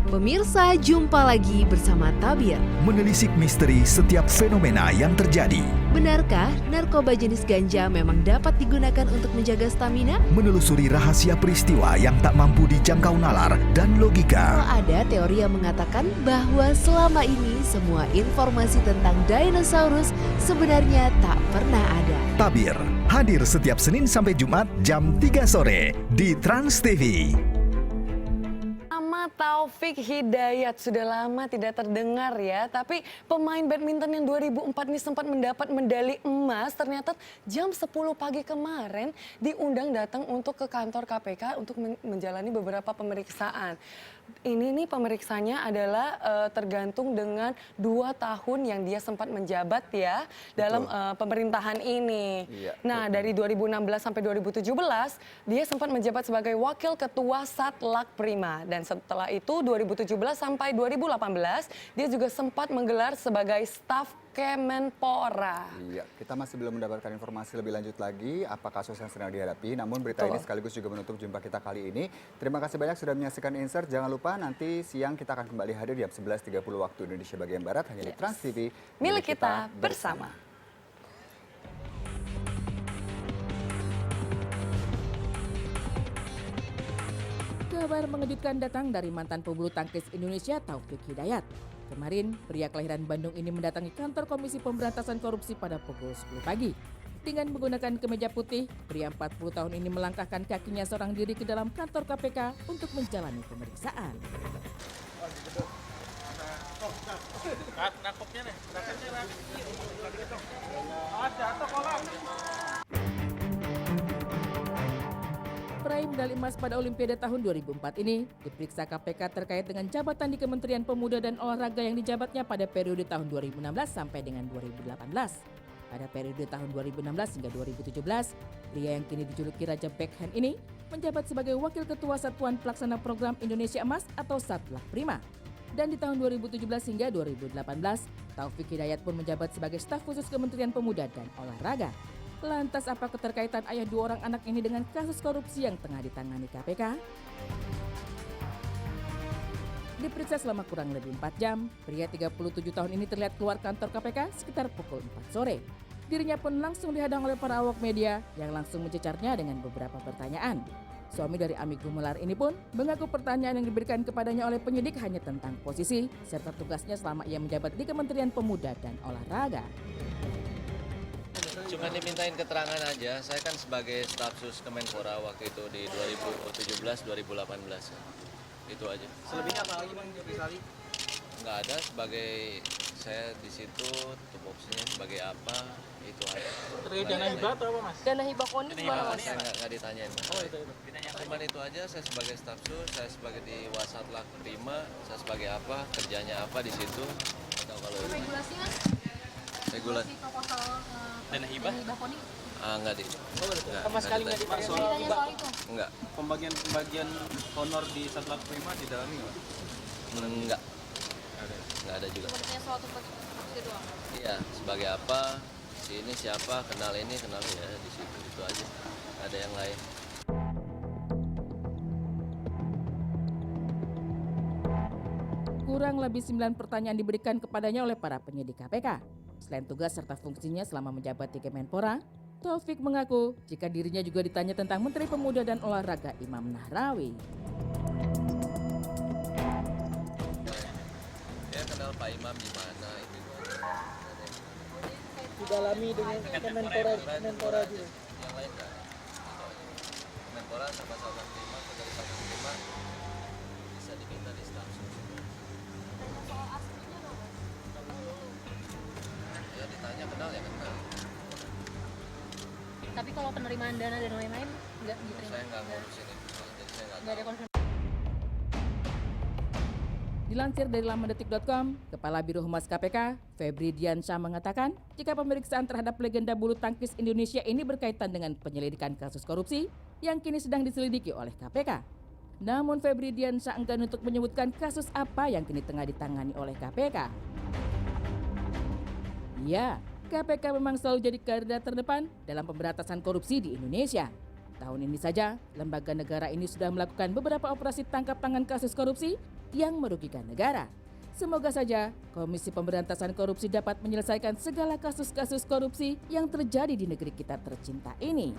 Pemirsa, jumpa lagi bersama Tabir. Menelisik misteri setiap fenomena yang terjadi. Benarkah narkoba jenis ganja memang dapat digunakan untuk menjaga stamina? Menelusuri rahasia peristiwa yang tak mampu dijangkau nalar dan logika. Kalau ada teori yang mengatakan bahwa selama ini semua informasi tentang dinosaurus sebenarnya tak pernah ada. Tabir, hadir setiap Senin sampai Jumat jam 3 sore di Trans TV. Taufik Hidayat sudah lama tidak terdengar ya, tapi pemain badminton yang 2004 ini sempat mendapat medali emas, ternyata jam 10 pagi kemarin diundang datang untuk ke kantor KPK untuk menjalani beberapa pemeriksaan. Ini nih pemeriksaannya adalah tergantung dengan 2 tahun yang dia sempat menjabat ya dalam pemerintahan ini. Iya, nah dari 2016 sampai 2017 dia sempat menjabat sebagai wakil ketua Satlak Prima, dan setelah itu 2017 sampai 2018 dia juga sempat menggelar sebagai staf Kemenpora. Iya, kita masih belum mendapatkan informasi lebih lanjut lagi apa kasus yang sedang dihadapi. Namun berita ini sekaligus juga menutup jumpa kita kali ini. Terima kasih banyak sudah menyaksikan Insert. Jangan lupa nanti siang kita akan kembali hadir jam 11.30 waktu Indonesia bagian Barat hanya di Trans TV. Milik kita bersama. Kabar mengejutkan datang dari mantan pebulu tangkis Indonesia Taufik Hidayat. Kemarin, pria kelahiran Bandung ini mendatangi kantor Komisi Pemberantasan Korupsi pada pukul 10 pagi. Dengan menggunakan kemeja putih, pria 40 tahun ini melangkahkan kakinya seorang diri ke dalam kantor KPK untuk menjalani pemeriksaan. Peraih medali emas pada Olimpiade tahun 2004 ini diperiksa KPK terkait dengan jabatan di Kementerian Pemuda dan Olahraga yang dijabatnya pada periode tahun 2016 sampai dengan 2018. Pada periode tahun 2016 hingga 2017, pria yang kini dijuluki Raja Backhand ini menjabat sebagai Wakil Ketua Satuan Pelaksana Program Indonesia Emas atau Satlak Prima. Dan di tahun 2017 hingga 2018, Taufik Hidayat pun menjabat sebagai staf khusus Kementerian Pemuda dan Olahraga. Lantas apa keterkaitan ayah 2 orang anak ini dengan kasus korupsi yang tengah ditangani KPK? Diperiksa selama kurang lebih 4 jam, pria 37 tahun ini terlihat keluar kantor KPK sekitar pukul 4 sore. Dirinya pun langsung dihadang oleh para awak media yang langsung mencecarnya dengan beberapa pertanyaan. Suami dari Ami Gumelar ini pun mengaku pertanyaan yang diberikan kepadanya oleh penyidik hanya tentang posisi serta tugasnya selama ia menjabat di Kementerian Pemuda dan Olahraga. Cuma dimintain keterangan aja, saya kan sebagai staf sus Kemenpora waktu itu di 2017-2018 ya. Itu aja. Selebihnya apa lagi Bang Rizali? Nggak ada, sebagai saya di situ tupoksinya sebagai apa, itu aja. Terkait dana hibah atau apa Mas? Dana hibah KONI gimana Mas? Nggak ditanyain Mas. Oh itu. Cuman itu aja, saya sebagai staf sus, saya sebagai di Wasatlak Prima, saya sebagai apa, kerjanya apa di situ. Atau kalau Regulasi Mas? regulasi Proposal Dana hibah KONI? nggak di. Sama sekali nggak ditanya soal Ditanya hibah. soal itu? Enggak. Pembagian honor di Satlak Prima di dalamnya nggak? Enggak. Nggak ada juga. Cuma ditanya soal tugas doang? Iya, sebagai apa, si ini siapa, kenal ini, kenal ya, di situ itu aja. Nggak ada yang lain. Kurang lebih 9 pertanyaan diberikan kepadanya oleh para penyidik KPK. Selain tugas serta fungsinya selama menjabat di Kemenpora, Taufik mengaku jika dirinya juga ditanya tentang Menteri Pemuda dan Olahraga Imam Nahrawi. Dia kenal Pak Imam di mana itu. Didalami dengan Kemenpora juga. Yang lain nggak ada. Kemenpora sama Satlak Prima, dari Satlak Prima bisa diminta di staf sus. Ya ditanya kenal ya kenal. Tapi kalau penerimaan dana dan lain-lain nggak diterima? Saya nggak ngurusin itu, jadi saya nggak Nggak ada tahu. konfirmasi? Dilansir dari lamandetik.com, Kepala Biro Humas KPK, Febri Diansyah mengatakan, jika pemeriksaan terhadap legenda bulu tangkis Indonesia ini berkaitan dengan penyelidikan kasus korupsi yang kini sedang diselidiki oleh KPK. Namun Febri Diansyah enggan untuk menyebutkan kasus apa yang kini tengah ditangani oleh KPK. Ya, KPK memang selalu jadi garda terdepan dalam pemberantasan korupsi di Indonesia. Tahun ini saja, lembaga negara ini sudah melakukan beberapa operasi tangkap tangan kasus korupsi yang merugikan negara. Semoga saja Komisi Pemberantasan Korupsi dapat menyelesaikan segala kasus-kasus korupsi yang terjadi di negeri kita tercinta ini.